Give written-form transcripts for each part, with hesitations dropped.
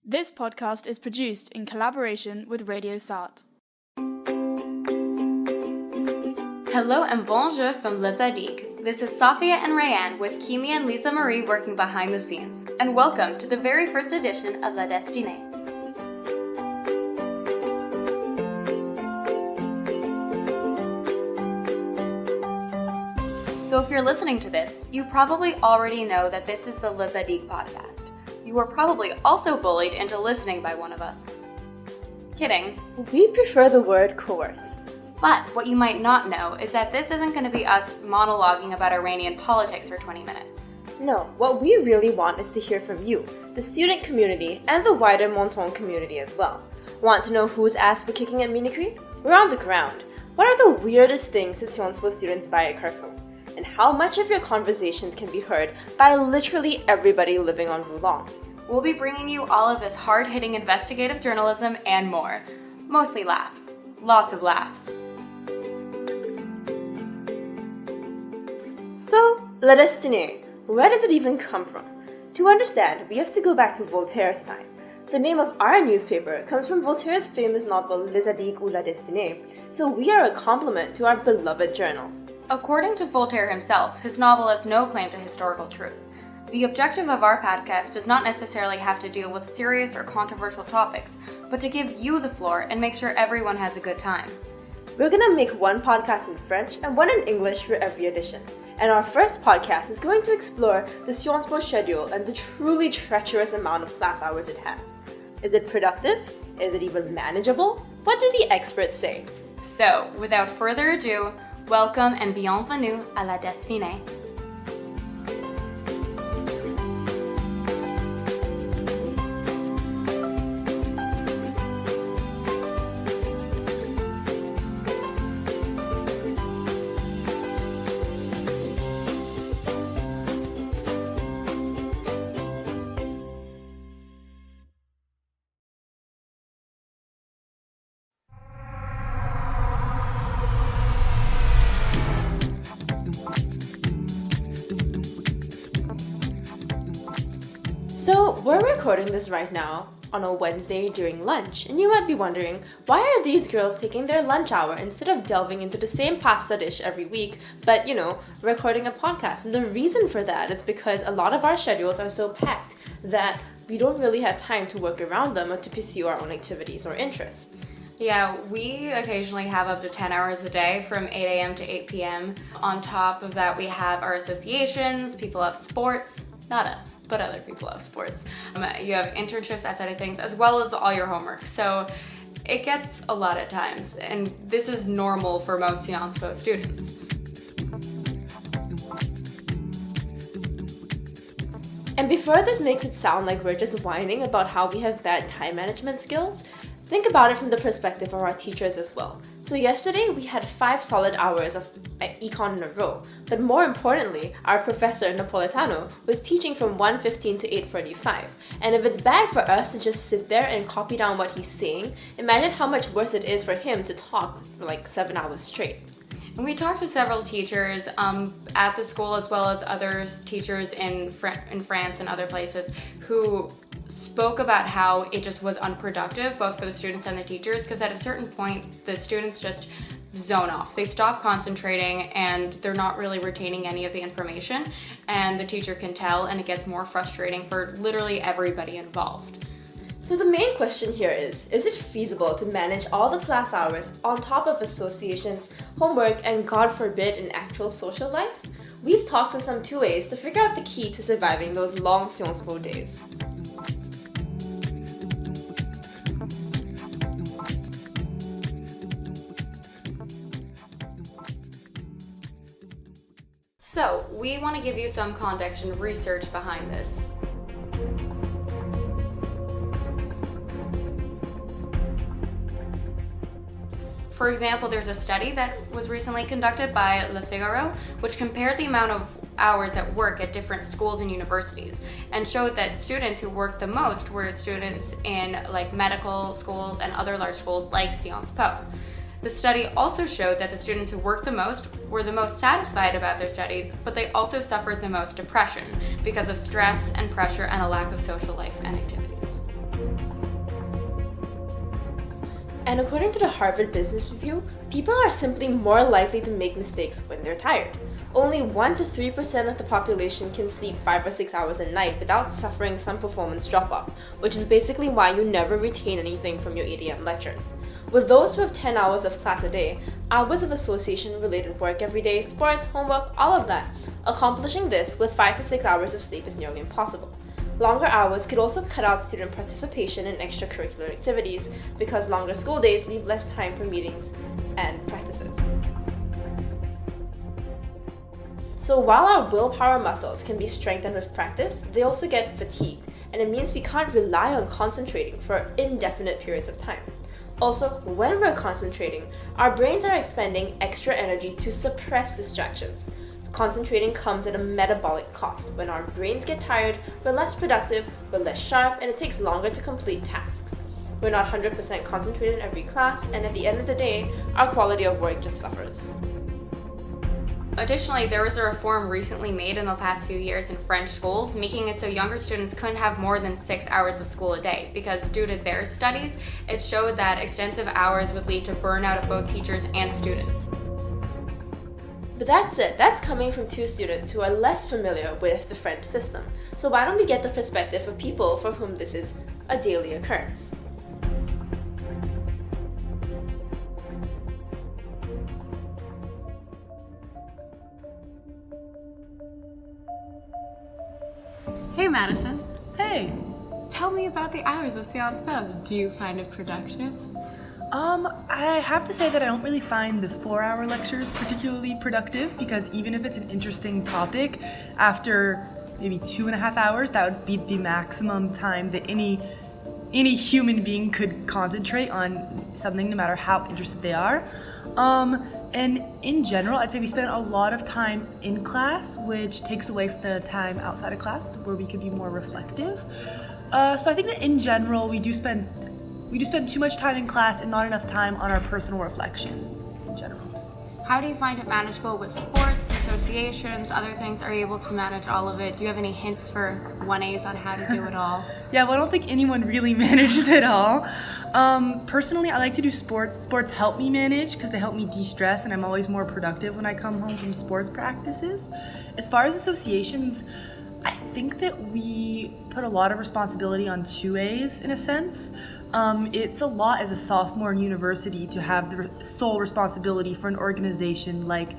This podcast is produced in collaboration with Radio SAWT. Hello and bonjour from Le Zadig. This is Sophia and Rayanne with Kimi and Lisa Marie working behind the scenes. And welcome to the very first edition of La Destinée. So if you're listening to this, you probably already know that this is the Le Zadig podcast. You were probably also bullied into listening by one of us. Kidding. We prefer the word coerced. But what you might not know is that this isn't going to be us monologuing about Iranian politics for 20 minutes. No, what we really want is to hear from you, the student community, and the wider Menton community as well. Want to know whose ass we're kicking at Minicrete? We're on the ground. What are the weirdest things that Sciences Po students buy at Carrefour? And how much of your conversations can be heard by literally everybody living on Roulon? We'll be bringing you all of this hard-hitting investigative journalism and more. Mostly laughs. Lots of laughs. So, La Destinée, where does it even come from? To understand, we have to go back to Voltaire's time. The name of our newspaper comes from Voltaire's famous novel Les Zadig ou La Destinée, so we are a complement to our beloved journal. According to Voltaire himself, his novel has no claim to historical truth. The objective of our podcast does not necessarily have to deal with serious or controversial topics, but to give you the floor and make sure everyone has a good time. We're gonna make one podcast in French and one in English for every edition. And our first podcast is going to explore the Sciences Po schedule and the truly treacherous amount of class hours it has. Is it productive? Is it even manageable? What do the experts say? So, without further ado, welcome and bienvenue à la Destinée. So, we're recording this right now on a Wednesday during lunch, and you might be wondering, why are these girls taking their lunch hour instead of delving into the same pasta dish every week, but, recording a podcast? And the reason for that is because a lot of our schedules are so packed that we don't really have time to work around them or to pursue our own activities or interests. Yeah, we occasionally have up to 10 hours a day from 8 a.m. to 8 p.m. On top of that, we have our associations, people have sports, not us, but other people have sports. You have internships, that side of things, as well as all your homework. So it gets a lot at times, and this is normal for most Sciences Po students. And before this makes it sound like we're just whining about how we have bad time management skills, think about it from the perspective of our teachers as well. So yesterday we had 5 solid hours of econ in a row, but more importantly, our professor Napolitano was teaching from 1:15 to 8:45. And if it's bad for us to just sit there and copy down what he's saying, imagine how much worse it is for him to talk for like 7 hours straight. And we talked to several teachers at the school as well as other teachers in France and other places who spoke about how it just was unproductive both for the students and the teachers, because at a certain point the students just zone off. They stop concentrating and they're not really retaining any of the information, and the teacher can tell, and it gets more frustrating for literally everybody involved. So the main question here is it feasible to manage all the class hours on top of associations, homework, and God forbid an actual social life? We've talked to some 2As to figure out the key to surviving those long Sciences Po days. So, we want to give you some context and research behind this. For example, there's a study that was recently conducted by Le Figaro, which compared the amount of hours at work at different schools and universities, and showed that students who worked the most were students in like medical schools and other large schools like Sciences Po. The study also showed that the students who worked the most were the most satisfied about their studies, but they also suffered the most depression because of stress and pressure and a lack of social life and activities. And according to the Harvard Business Review, people are simply more likely to make mistakes when they're tired. Only 1 to 3% of the population can sleep 5 or 6 hours a night without suffering some performance drop-off, which is basically why you never retain anything from your 8 a.m. lectures. With those who have 10 hours of class a day, hours of association-related work every day, sports, homework, all of that, accomplishing this with 5 to 6 hours of sleep is nearly impossible. Longer hours could also cut out student participation in extracurricular activities because longer school days leave less time for meetings and practices. So while our willpower muscles can be strengthened with practice, they also get fatigued, and it means we can't rely on concentrating for indefinite periods of time. Also, when we're concentrating, our brains are expending extra energy to suppress distractions. Concentrating comes at a metabolic cost. When our brains get tired, we're less productive, we're less sharp, and it takes longer to complete tasks. We're not 100% concentrated in every class, and at the end of the day, our quality of work just suffers. Additionally, there was a reform recently made in the past few years in French schools, making it so younger students couldn't have more than 6 hours of school a day, because due to their studies, it showed that extensive hours would lead to burnout of both teachers and students. But that's it. That's coming from two students who are less familiar with the French system. So why don't we get the perspective of people for whom this is a daily occurrence? Hey Madison, Hey, tell me about the hours of Séance Pub. Do you find it productive? I have to say that I don't really find the 4-hour lectures particularly productive, because even if it's an interesting topic, after maybe 2.5 hours, that would be the maximum time that any human being could concentrate on something, no matter how interested they are. And in general, I'd say we spend a lot of time in class, which takes away from the time outside of class where we could be more reflective. So I think that in general, we do spend too much time in class and not enough time on our personal reflections in general. How do you find it manageable with sports, associations, other things? Are you able to manage all of it? Do you have any hints for 1As on how to do it all? Yeah, well, I don't think anyone really manages it all. Personally, I like to do sports. Sports help me manage because they help me de-stress, and I'm always more productive when I come home from sports practices. As far as associations, I think that we put a lot of responsibility on 2As in a sense. It's a lot as a sophomore in university to have the sole responsibility for an organization like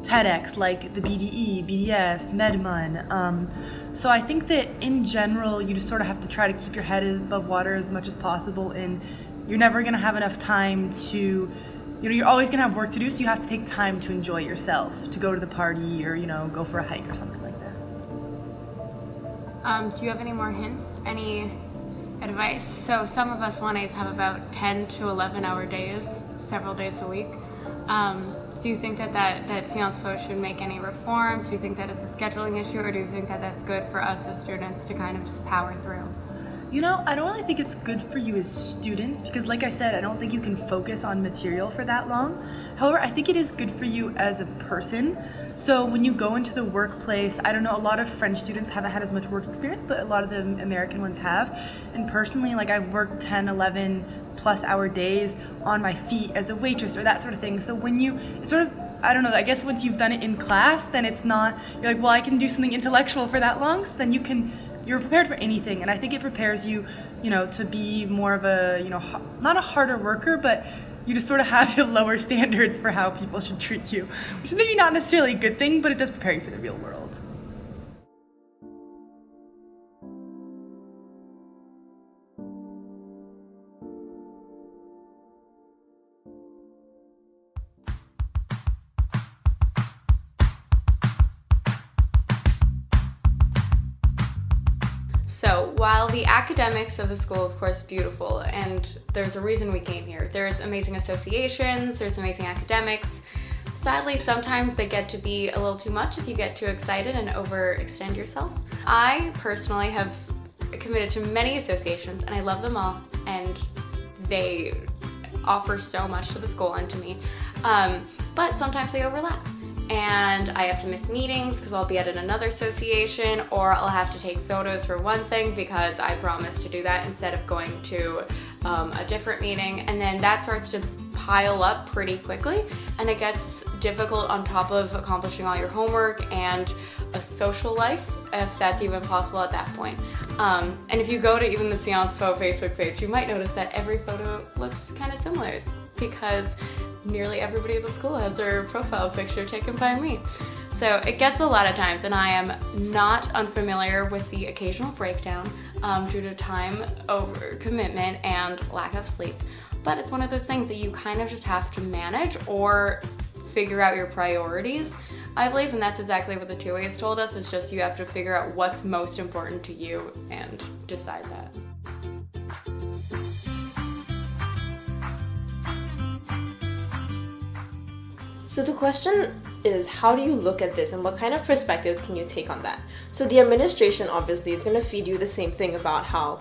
TEDx, like the BDE, BDS, MedMun. So I think that in general, you just sort of have to try to keep your head above water as much as possible, and you're never going to have enough time to, you're always going to have work to do, so you have to take time to enjoy yourself, to go to the party or, go for a hike or something like that. Do you have any more hints? Any advice? So some of us 1As have about 10 to 11-hour days, several days a week. Do you think that Séance Po should make any reforms? Do you think that it's a scheduling issue, or do you think that that's good for us as students to kind of just power through? I don't really think it's good for you as students because, like I said, I don't think you can focus on material for that long. However, I think it is good for you as a person. So when you go into the workplace, I don't know, a lot of French students haven't had as much work experience, but a lot of the American ones have. And personally, I've worked 10, 11 plus hour days on my feet as a waitress or that sort of thing. So when it's sort of, I don't know, I guess once you've done it in class, then it's not, you're like, well, I can do something intellectual for that long, so then you're prepared for anything. And I think it prepares you, to be more of a, not a harder worker, but you just sort of have lower standards for how people should treat you, which is maybe not necessarily a good thing, but it does prepare you for the real world. So while the academics of the school, of course, beautiful, and there's a reason we came here. There's amazing associations, there's amazing academics. Sadly, sometimes they get to be a little too much if you get too excited and overextend yourself. I personally have committed to many associations, and I love them all, and they offer so much to the school and to me, but sometimes they overlap. And I have to miss meetings because I'll be at another association, or I'll have to take photos for one thing because I promised to do that instead of going to a different meeting, and then that starts to pile up pretty quickly, and it gets difficult on top of accomplishing all your homework and a social life, if that's even possible at that point. And if you go to even the Sciences Po Facebook page, you might notice that every photo looks kind of similar because nearly everybody at the school has their profile picture taken by me. So it gets a lot of times, and I am not unfamiliar with the occasional breakdown due to time over commitment and lack of sleep. But it's one of those things that you kind of just have to manage or figure out your priorities, I believe, and that's exactly what the 2As told us. It's just you have to figure out what's most important to you and decide that. So the question is, how do you look at this and what kind of perspectives can you take on that? So the administration obviously is going to feed you the same thing about how,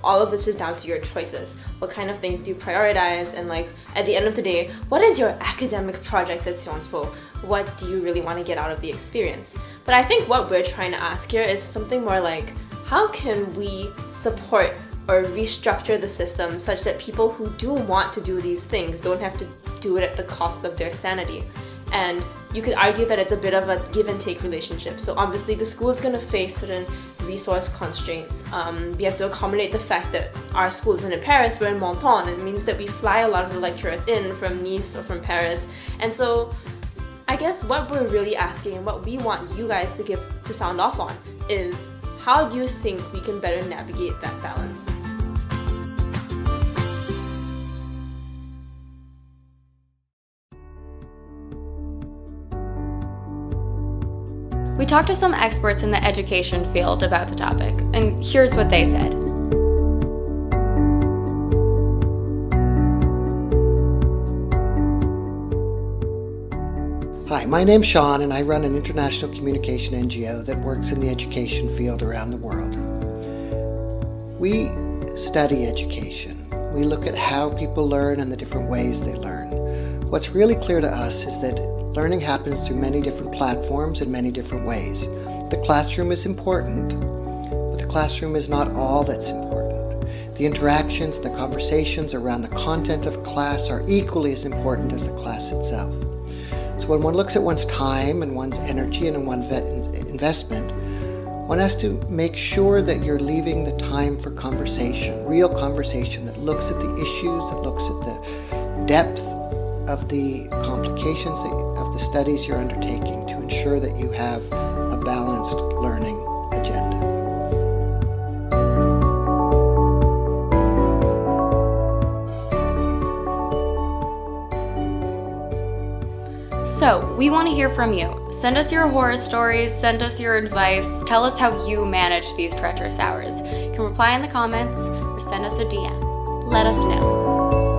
all of this is down to your choices. What kind of things do you prioritize, and at the end of the day, what is your academic project at Sciences Po? What do you really want to get out of the experience? But I think what we're trying to ask here is something more like, how can we support or restructure the system such that people who do want to do these things don't have to do it at the cost of their sanity? And you could argue that it's a bit of a give and take relationship. So obviously the school is going to face certain resource constraints. We have to accommodate the fact that our school isn't in Paris, we're in Menton. It means that we fly a lot of the lecturers in from Nice or from Paris. And so I guess what we're really asking and what we want you guys to sound off on is, how do you think we can better navigate that balance? We talked to some experts in the education field about the topic, and here's what they said. Hi, my name's Sean, and I run an international communication NGO that works in the education field around the world. We study education. We look at how people learn and the different ways they learn. What's really clear to us is that learning happens through many different platforms in many different ways. The classroom is important, but the classroom is not all that's important. The interactions, the conversations around the content of class are equally as important as the class itself. So when one looks at one's time and one's energy and one's investment, one has to make sure that you're leaving the time for conversation, real conversation that looks at the issues, that looks at the depth of the complications of the studies you're undertaking, to ensure that you have a balanced learning agenda. So, we want to hear from you. Send us your horror stories, send us your advice, tell us how you manage these treacherous hours. You can reply in the comments or send us a DM. Let us know.